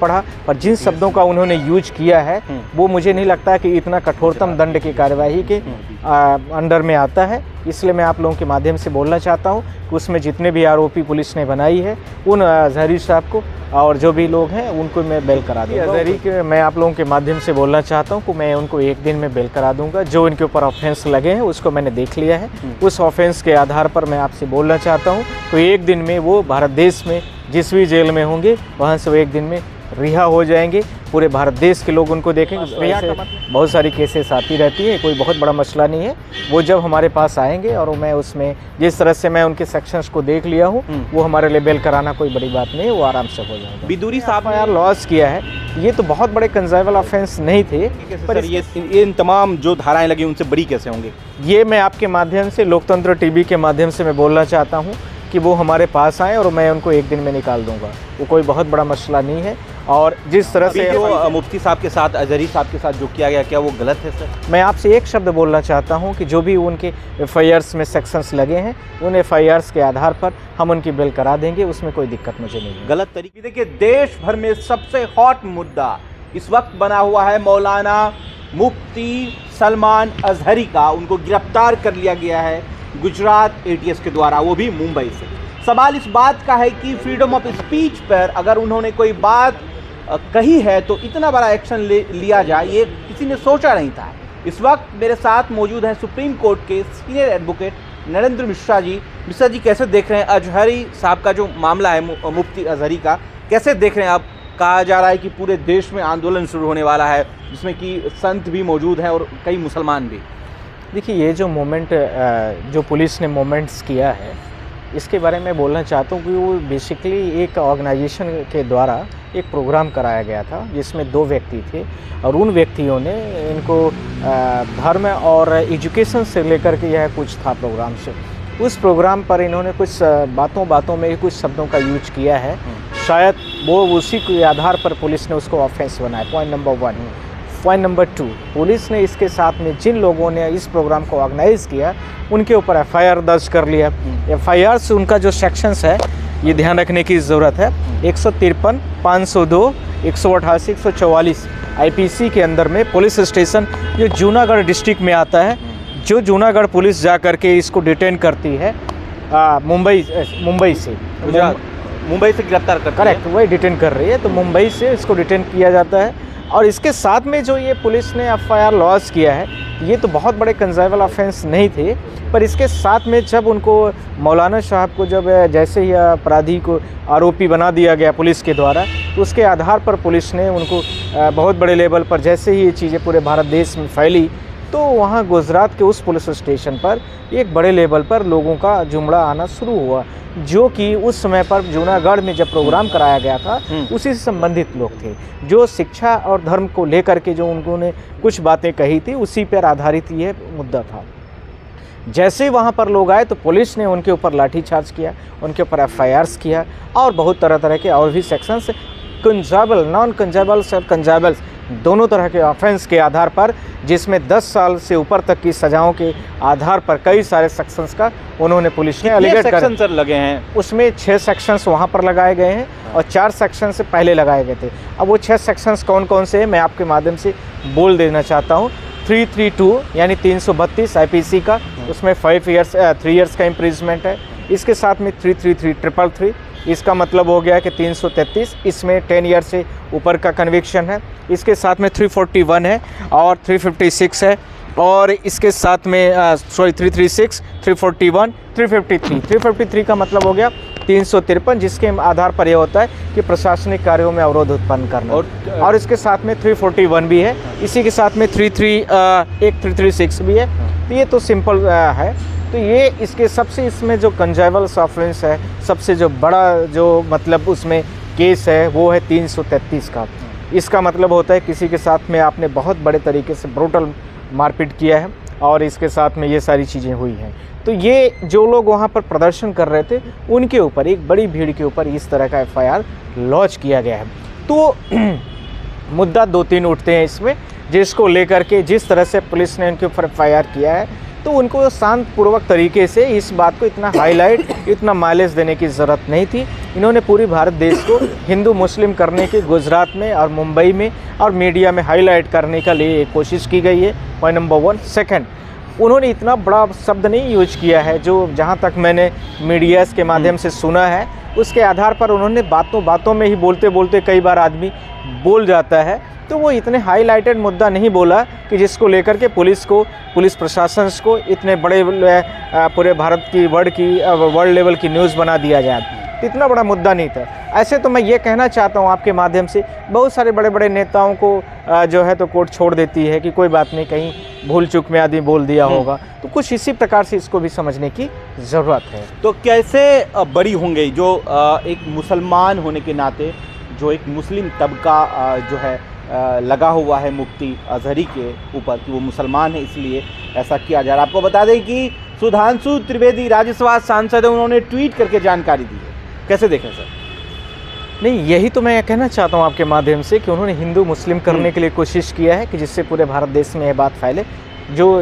पढ़ा, पर जिन शब्दों का उन्होंने यूज किया है वो मुझे नहीं लगता कि इतना कठोरतम दंड की कार्यवाही के अंडर में आता है। इसलिए मैं आप लोगों के माध्यम से बोलना चाहता हूँ कि उसमें जितने भी आरोपी पुलिस ने बनाई है उन अजहरी साहब को और जो भी लोग हैं उनको मैं बेल करा दूँगा। अजहरी के मैं आप लोगों के माध्यम से बोलना चाहता हूँ कि मैं उनको 1 दिन में बेल करा दूँगा। जो इनके ऊपर ऑफेंस लगे हैं उसको मैंने देख लिया है। उस ऑफेंस के आधार पर मैं आपसे बोलना चाहता हूँ तो 1 दिन में वो भारत देश में जिस भी जेल में होंगे वहाँ से वो 1 दिन में रिहा हो जाएंगे। पूरे भारत देश के लोग उनको देखेंगे। बहुत सारी केसेस आती रहती है, कोई बहुत बड़ा मसला नहीं है। वो जब हमारे पास आएंगे और मैं उसमें जिस तरह से मैं उनके सेक्शंस को देख लिया हूँ वो हमारे लिए बेल कराना कोई बड़ी बात नहीं है, वो आराम से हो जाएगा। बिदूरी साहब यार लॉस किया है, ये तो बहुत बड़े कंजर्वेबल ऑफेंस नहीं थे, पर ये इन तमाम जो धाराएं लगी उनसे बरी कैसे होंगे? ये मैं आपके माध्यम से लोकतंत्र टीवी के माध्यम से मैं बोलना चाहता हूँ कि वो हमारे पास आए और मैं उनको 1 दिन में निकाल दूंगा। वो कोई बहुत बड़ा मसला नहीं है। और जिस तरह से जो मुफ्ती साहब के साथ, अजहरी साहब के साथ जो किया गया, क्या वो गलत है सर? मैं आपसे एक शब्द बोलना चाहता हूं कि जो भी उनके FIRs में सेक्शंस लगे हैं उन FIRs के आधार पर हम उनकी बेल करा देंगे, उसमें कोई दिक्कत मुझे नहीं है। गलत तरीके देखिए, देश भर में सबसे हॉट मुद्दा इस वक्त बना हुआ है मौलाना मुफ्ती सलमान अजहरी का। उनको गिरफ्तार कर लिया गया है गुजरात ATS के द्वारा, वो भी मुंबई से। सवाल इस बात का है कि फ्रीडम ऑफ स्पीच पर अगर उन्होंने कोई बात कही है तो इतना बड़ा एक्शन लिया जाए, ये किसी ने सोचा नहीं था। इस वक्त मेरे साथ मौजूद हैं सुप्रीम कोर्ट के सीनियर एडवोकेट नरेंद्र मिश्रा जी। मिश्रा जी, कैसे देख रहे हैं अजहरी साहब का जो मामला है मुफ्ती अजहरी का, कैसे देख रहे हैं आप? कहा जा रहा है कि पूरे देश में आंदोलन शुरू होने वाला है जिसमें कि संत भी मौजूद हैं और कई मुसलमान भी। देखिए, ये जो मोमेंट जो पुलिस ने मोमेंट्स किया है इसके बारे में बोलना चाहता हूँ कि वो बेसिकली एक ऑर्गेनाइजेशन के द्वारा एक प्रोग्राम कराया गया था जिसमें 2 व्यक्ति थे और उन व्यक्तियों ने इनको धर्म और एजुकेशन से लेकर के यह कुछ था प्रोग्राम से। उस प्रोग्राम पर इन्होंने कुछ बातों में कुछ शब्दों का यूज किया है, शायद वो उसी के आधार पर पुलिस ने उसको ऑफेंस बनाया। Point number 1। Point number 2, police ने इसके साथ में जिन लोगों ने इस प्रोग्राम को ऑर्गेनाइज किया उनके ऊपर FIR दर्ज कर लिया। FIR से उनका जो सेक्शंस है ये ध्यान रखने की ज़रूरत है। 153, 502, 188, 144 IPC के अंदर में पुलिस स्टेशन जो जूनागढ़ डिस्ट्रिक्ट में आता है, जो जूनागढ़ पुलिस जा कर के इसको डिटेन करती है मुंबई से गिरफ्तार कर, करेक्ट, वही डिटेन कर रही है। तो मुंबई से इसको डिटेन किया जाता है और इसके साथ में जो ये पुलिस ने FIR लॉन्च किया है ये तो बहुत बड़े कंजर्वेबल ऑफेंस नहीं थे, पर इसके साथ में जब उनको मौलाना साहब को जब जैसे ही अपराधी को आरोपी बना दिया गया पुलिस के द्वारा, तो उसके आधार पर पुलिस ने उनको बहुत बड़े लेवल पर जैसे ही ये चीज़ें पूरे भारत देश में फैली तो वहाँ गुजरात के उस पुलिस स्टेशन पर एक बड़े लेवल पर लोगों का जुमड़ा आना शुरू हुआ, जो कि उस समय पर जूनागढ़ में जब प्रोग्राम कराया गया था उसी से संबंधित लोग थे, जो शिक्षा और धर्म को लेकर के जो उन्होंने कुछ बातें कही थी उसी पर आधारित ये मुद्दा था। जैसे ही वहाँ पर लोग आए तो पुलिस ने उनके ऊपर लाठीचार्ज किया, उनके ऊपर FIRs किया और बहुत तरह के और भी सेक्शंस कंजर्वेबल, नॉन कंजर्वेबल्स और कंजर्वेबल्स दोनों तरह के ऑफेंस के आधार पर, जिसमें 10 साल से ऊपर तक की सजाओं के आधार पर कई सारे सेक्शंस का उन्होंने पुलिस ने एलिगेट सेक्शन सर लगे हैं। उसमें 6 सेक्शंस वहाँ पर लगाए गए हैं और 4 सेक्शन से पहले लगाए गए थे। अब वो 6 सेक्शंस कौन कौन से हैं मैं आपके माध्यम से बोल देना चाहता हूँ। 332 यानी 332 IPC का, उसमें 3 years का इम्प्रिजमेंट है। इसके साथ में 333 इसका मतलब हो गया कि 333, इसमें 10 ईयर से ऊपर का कन्विक्शन है। इसके साथ में 341 है और 356 है और इसके साथ में 336, 341, 353 का मतलब हो गया 353, जिसके आधार पर यह होता है कि प्रशासनिक कार्यों में अवरोध उत्पन्न करना। और इसके साथ में 341 भी है, इसी के साथ में 336 भी है। तो ये तो सिंपल है। तो ये इसके सबसे इसमें जो कंजर्वेबल ऑफेंस है, सबसे जो बड़ा जो मतलब उसमें केस है वो है 333 का। इसका मतलब होता है किसी के साथ में आपने बहुत बड़े तरीके से ब्रूटल मारपीट किया है और इसके साथ में ये सारी चीज़ें हुई हैं। तो ये जो लोग वहाँ पर प्रदर्शन कर रहे थे उनके ऊपर, एक बड़ी भीड़ के ऊपर इस तरह का FIR लॉन्च किया गया है। तो मुद्दा 2-3 उठते हैं इसमें, जिसको लेकर के जिस तरह से पुलिस ने उनके ऊपर FIR किया है तो उनको शांतपूर्वक तरीके से इस बात को इतना हाईलाइट, इतना माइलेज देने की ज़रूरत नहीं थी। इन्होंने पूरी भारत देश को हिंदू मुस्लिम करने की गुजरात में और मुंबई में और मीडिया में हाईलाइट करने का लिए कोशिश की गई है, पॉइंट नंबर 1। सेकंड, उन्होंने इतना बड़ा शब्द नहीं यूज किया है, जो जहाँ तक मैंने मीडियाज़ के माध्यम से सुना है, उसके आधार पर उन्होंने बातों बातों में ही बोलते बोलते कई बार आदमी बोल जाता है, तो वो इतने हाईलाइटेड मुद्दा नहीं बोला कि जिसको लेकर के पुलिस प्रशासन को इतने बड़े पूरे भारत की वर्ल्ड लेवल की न्यूज़ बना दिया जाए। तो इतना बड़ा मुद्दा नहीं था। ऐसे तो मैं ये कहना चाहता हूँ आपके माध्यम से, बहुत सारे बड़े बड़े नेताओं को जो है तो कोर्ट छोड़ देती है कि कोई बात नहीं, कहीं भूल चूक में आदमी बोल दिया होगा, तो कुछ इसी प्रकार से इसको भी समझने की ज़रूरत है। तो कैसे बरी होंगे जो एक मुसलमान होने के नाते जो एक मुस्लिम तबका जो है लगा हुआ है मुफ्ती अजहरी के ऊपर कि वो मुसलमान है इसलिए ऐसा किया जा रहा है। आपको बता दें कि सुधांशु त्रिवेदी राज्यसभा सांसद है, उन्होंने ट्वीट करके जानकारी दी है। कैसे देखें सर? नहीं, यही तो मैं कहना चाहता हूँ आपके माध्यम से कि उन्होंने हिंदू मुस्लिम करने के लिए कोशिश किया है कि जिससे पूरे भारत देश में ये बात फैले।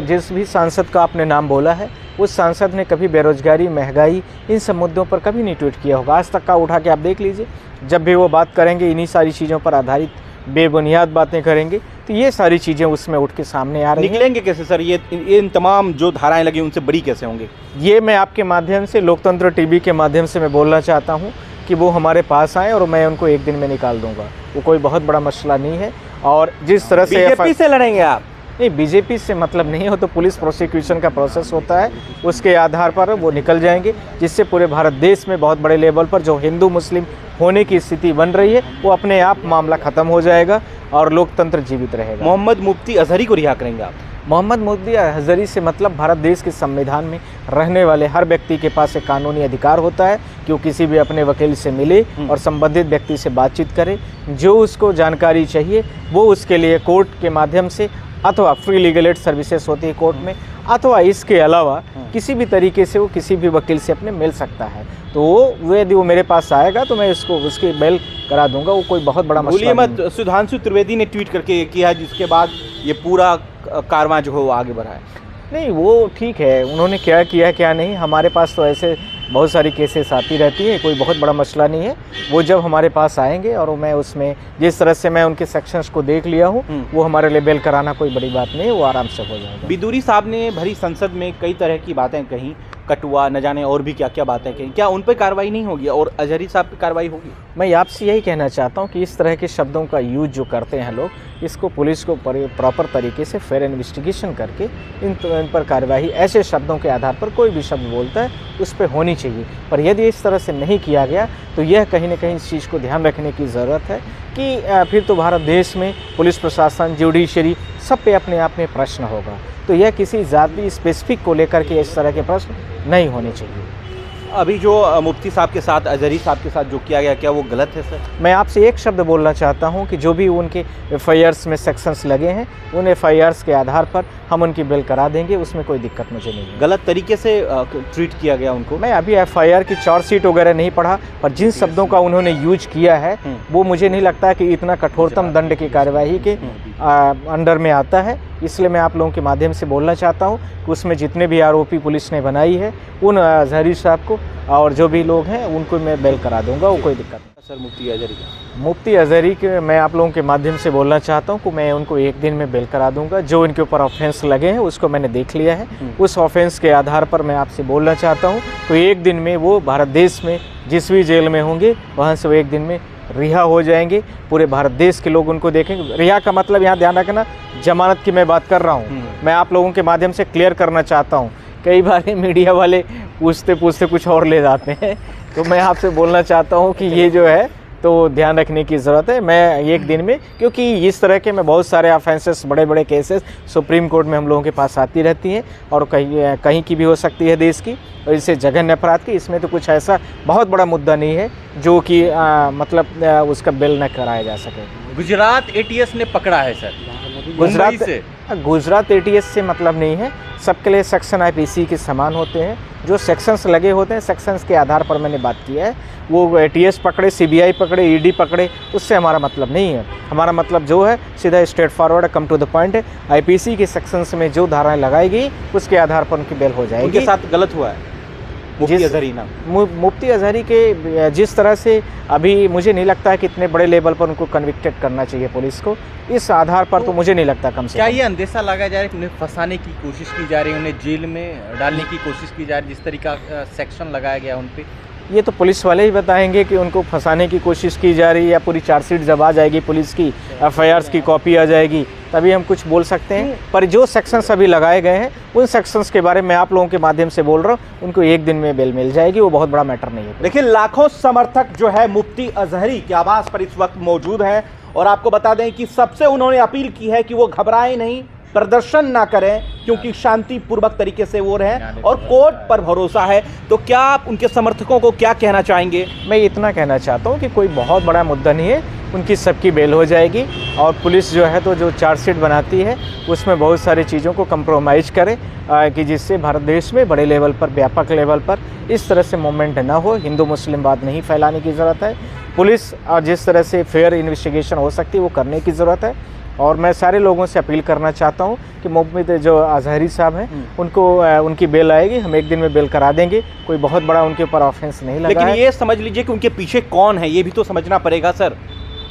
जिस भी सांसद का आपने नाम बोला है, उस सांसद ने कभी बेरोजगारी, महंगाई, इन सब मुद्दों पर कभी नहीं ट्वीट किया होगा। आज तक का उठा के आप देख लीजिए, जब भी वो बात करेंगे इन्हीं सारी चीज़ों पर आधारित बेबुनियाद बातें करेंगे, तो ये सारी चीज़ें उसमें उठ के सामने आ रही हैं। निकलेंगे कैसे सर? ये इन तमाम जो धाराएं लगी उनसे बरी कैसे होंगे? ये मैं आपके माध्यम से, लोकतंत्र टीवी के माध्यम से मैं बोलना चाहता हूँ कि वो हमारे पास आए और मैं उनको एक दिन में निकाल दूंगा। वो कोई बहुत बड़ा मसला नहीं है। और जिस तरह से बीजेपी से लड़ेंगे आप? नहीं, बीजेपी से मतलब नहीं हो, तो पुलिस प्रोसिक्यूशन का प्रोसेस होता है, उसके आधार पर वो निकल जाएंगे, जिससे पूरे भारत देश में बहुत बड़े लेवल पर जो हिंदू मुस्लिम होने की स्थिति बन रही है, वो अपने आप मामला ख़त्म हो जाएगा और लोकतंत्र जीवित रहेगा। मोहम्मद मुफ्ती अजहरी को रिहा करेंगे आप? मोहम्मद मुफ्ती अजहरी से मतलब भारत देश के संविधान में रहने वाले हर व्यक्ति के पास एक कानूनी अधिकार होता है कि वो किसी भी अपने वकील से मिले और संबंधित व्यक्ति से बातचीत करे, जो उसको जानकारी चाहिए वो उसके लिए कोर्ट के माध्यम से अथवा फ्री लीगल एड सर्विसेज होती है कोर्ट में, अथवा इसके अलावा किसी भी तरीके से वो किसी भी वकील से अपने मिल सकता है। तो वो यदि वो मेरे पास आएगा तो मैं उसकी बेल करा दूंगा। वो कोई बहुत बड़ा मसला नहीं। मत सुधांशु त्रिवेदी ने ट्वीट करके ये किया, जिसके बाद ये पूरा कारवां जो है वो आगे बढ़ा है। नहीं, वो ठीक है, उन्होंने क्या किया क्या नहीं, हमारे पास तो ऐसे बहुत सारी केसेस आती रहती है, कोई बहुत बड़ा मसला नहीं है। वो जब हमारे पास आएंगे और मैं उसमें जिस तरह से मैं उनके सेक्शंस को देख लिया हूँ, वो हमारे लिए बेल कराना कोई बड़ी बात नहीं है, वो आराम से हो जाएगा। बिदूरी साहब ने भरी संसद में कई तरह की बातें कहीं, कटुआ न जाने और भी क्या क्या बातें कहीं, क्या उन पर कार्रवाई नहीं होगी और अजहरी साहब पर कार्रवाई होगी? मैं आपसे यही कहना चाहता हूँ कि इस तरह के शब्दों का यूज जो करते हैं लोग, इसको पुलिस को प्रॉपर तरीके से फेयर इन्वेस्टिगेशन करके इन पर कार्रवाई, ऐसे शब्दों के आधार पर कोई भी शब्द बोलता है उस पर होनी चाहिए। पर यदि इस तरह से नहीं किया गया तो यह कहीं ना कहीं इस चीज़ को ध्यान रखने की ज़रूरत है कि फिर तो भारत देश में पुलिस प्रशासन, जुडिशरी सब पे अपने आप में प्रश्न होगा। तो यह किसी जाति स्पेसिफिक को लेकर के इस तरह के प्रश्न नहीं होने चाहिए। अभी जो मुफ्ती साहब के साथ, अजहरी साहब के साथ जो किया गया, क्या वो गलत है सर? मैं आपसे एक शब्द बोलना चाहता हूं कि जो भी उनके एफआईआर्स में सेक्शंस लगे हैं, उन एफआईआर्स के आधार पर हम उनकी बिल करा देंगे, उसमें कोई दिक्कत मुझे नहीं है। गलत तरीके से ट्रीट किया गया उनको? मैं अभी एफआईआर की चार्जशीट वगैरह नहीं पढ़ा, पर जिन शब्दों का उन्होंने यूज किया है वो मुझे नहीं लगता कि इतना कठोरतम दंड की कार्यवाही के अंडर में आता है। इसलिए मैं आप लोगों के माध्यम से बोलना चाहता हूं कि उसमें जितने भी आरोपी पुलिस ने बनाई है, उन अजहरी साहब को और जो भी लोग हैं उनको मैं बेल करा दूंगा, वो कोई दिक्कत नहीं। सर मुफ्ती अजहरी के मैं आप लोगों के माध्यम से बोलना चाहता हूं कि मैं उनको एक दिन में बेल करा दूंगा। जो इनके ऊपर ऑफेंस लगे हैं उसको मैंने देख लिया है, उस ऑफेंस के आधार पर मैं आपसे बोलना चाहता हूँ तो एक दिन में वो भारत देश में जिस भी जेल में होंगे वहाँ से वो एक दिन में रिहा हो जाएंगे। पूरे भारत देश के लोग उनको देखेंगे। रिहा का मतलब यहाँ ध्यान रखना, जमानत की मैं बात कर रहा हूँ। मैं आप लोगों के माध्यम से क्लियर करना चाहता हूँ, कई बार मीडिया वाले पूछते पूछते कुछ और ले जाते हैं, तो मैं आपसे बोलना चाहता हूँ कि ये जो है तो ध्यान रखने की ज़रूरत है। मैं एक दिन में, क्योंकि इस तरह के मैं बहुत सारे ऑफेंसेस, बड़े बड़े केसेस सुप्रीम कोर्ट में हम लोगों के पास आती रहती हैं और कहीं की भी हो सकती है देश की, और इससे जघन्य अपराध की। इसमें तो कुछ ऐसा बहुत बड़ा मुद्दा नहीं है जो कि उसका बिल न कराया जा सके। गुजरात एटीएस ने पकड़ा है सर, गुजरात से। गुजरात एटीएस से मतलब नहीं है, सबके लिए सेक्शन आईपीसी के समान होते हैं। जो सेक्शंस लगे होते हैं, सेक्शंस के आधार पर मैंने बात की है। वो एटीएस पकड़े, सीबीआई पकड़े, ईडी पकड़े, उससे हमारा मतलब नहीं है। हमारा मतलब जो है सीधा straight forward, come to the point है। आईपीसी के सेक्शंस में जो धाराएं लगाई गई उसके आधार पर उनकी बेल हो जाएगी। उनके साथ गलत हुआ है मुफ्ती अजहरी ना, मुफ्ती अजहरी के जिस तरह से अभी मुझे नहीं लगता है कि इतने बड़े लेवल पर उनको कन्विक्टेड करना चाहिए पुलिस को। इस आधार पर तो मुझे नहीं लगता कम से क्या कम। ये अंदेशा लगाया जा रहा है कि उन्हें फंसाने की कोशिश की जा रही है, उन्हें जेल में डालने की कोशिश की जा रही है, जिस तरीका सेक्शन लगाया गया उन पे? ये तो पुलिस वाले ही बताएंगे कि उनको फंसाने की कोशिश की जा रही है, या पूरी चार्जशीट जब आ जाएगी पुलिस की, एफआईआर्स की कॉपी आ जाएगी, तभी हम कुछ बोल सकते हैं। पर जो सेक्शंस अभी लगाए गए हैं उन सेक्शंस के बारे में आप लोगों के माध्यम से बोल रहा हूँ, उनको एक दिन में बेल मिल जाएगी, वो बहुत बड़ा मैटर नहीं है। देखिए, लाखों समर्थक जो है मुफ्ती अजहरी के आवास पर इस वक्त मौजूद है, और आपको बता दें कि सबसे उन्होंने अपील की है कि वो घबराएं नहीं, प्रदर्शन ना करें, क्योंकि शांतिपूर्वक तरीके से वो रहें और कोर्ट पर भरोसा है। तो क्या आप उनके समर्थकों को क्या कहना चाहेंगे? मैं इतना कहना चाहता हूँ कि कोई बहुत बड़ा मुद्दा नहीं है, उनकी सबकी बेल हो जाएगी। और पुलिस जो है तो जो चार्जशीट बनाती है उसमें बहुत सारी चीज़ों को कंप्रोमाइज़ करे कि जिससे भारत देश में बड़े लेवल पर, व्यापक लेवल पर इस तरह से मूवमेंट ना हो। हिंदू मुस्लिम बात नहीं फैलाने की ज़रूरत है। पुलिस और जिस तरह से फेयर इन्वेस्टिगेशन हो सकती है वो करने की ज़रूरत है। और मैं सारे लोगों से अपील करना चाहता हूं कि मुफ्ती जो अजहरी साहब हैं उनको उनकी बेल आएगी, हम एक दिन में बेल करा देंगे। कोई बहुत बड़ा उनके ऊपर ऑफेंस नहीं लगा लेकिन है। ये समझ लीजिए कि उनके पीछे कौन है, ये भी तो समझना पड़ेगा सर।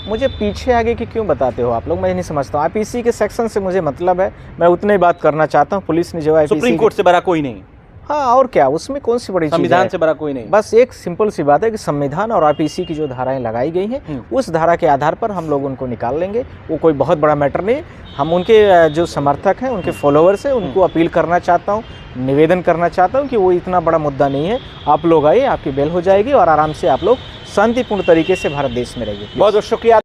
मुझे पीछे आगे की क्यों बताते हो आप लोग, मैं नहीं समझता हूँ। आईपीसी के सेक्शन से मुझे मतलब है, मैं उतनी बात करना चाहता हूँ। पुलिस ने जो है सुप्रीम कोर्ट से बड़ा कोई नहीं, हाँ और क्या, उसमें कौन सी बड़ी चीज़ है? संविधान से बड़ा कोई नहीं। बस एक सिंपल सी बात है कि संविधान और आईपीसी की जो धाराएं लगाई गई हैं उस धारा के आधार पर हम लोग उनको निकाल लेंगे। वो कोई बहुत बड़ा मैटर नहीं। हम उनके जो समर्थक हैं, उनके फॉलोअर्स हैं, उनको अपील करना चाहता हूँ, निवेदन करना चाहता हूँ कि वो इतना बड़ा मुद्दा नहीं है। आप लोग आइए, आपकी बेल हो जाएगी और आराम से आप लोग शांतिपूर्ण तरीके से भारत देश में रहिए। बहुत बहुत शुक्रिया।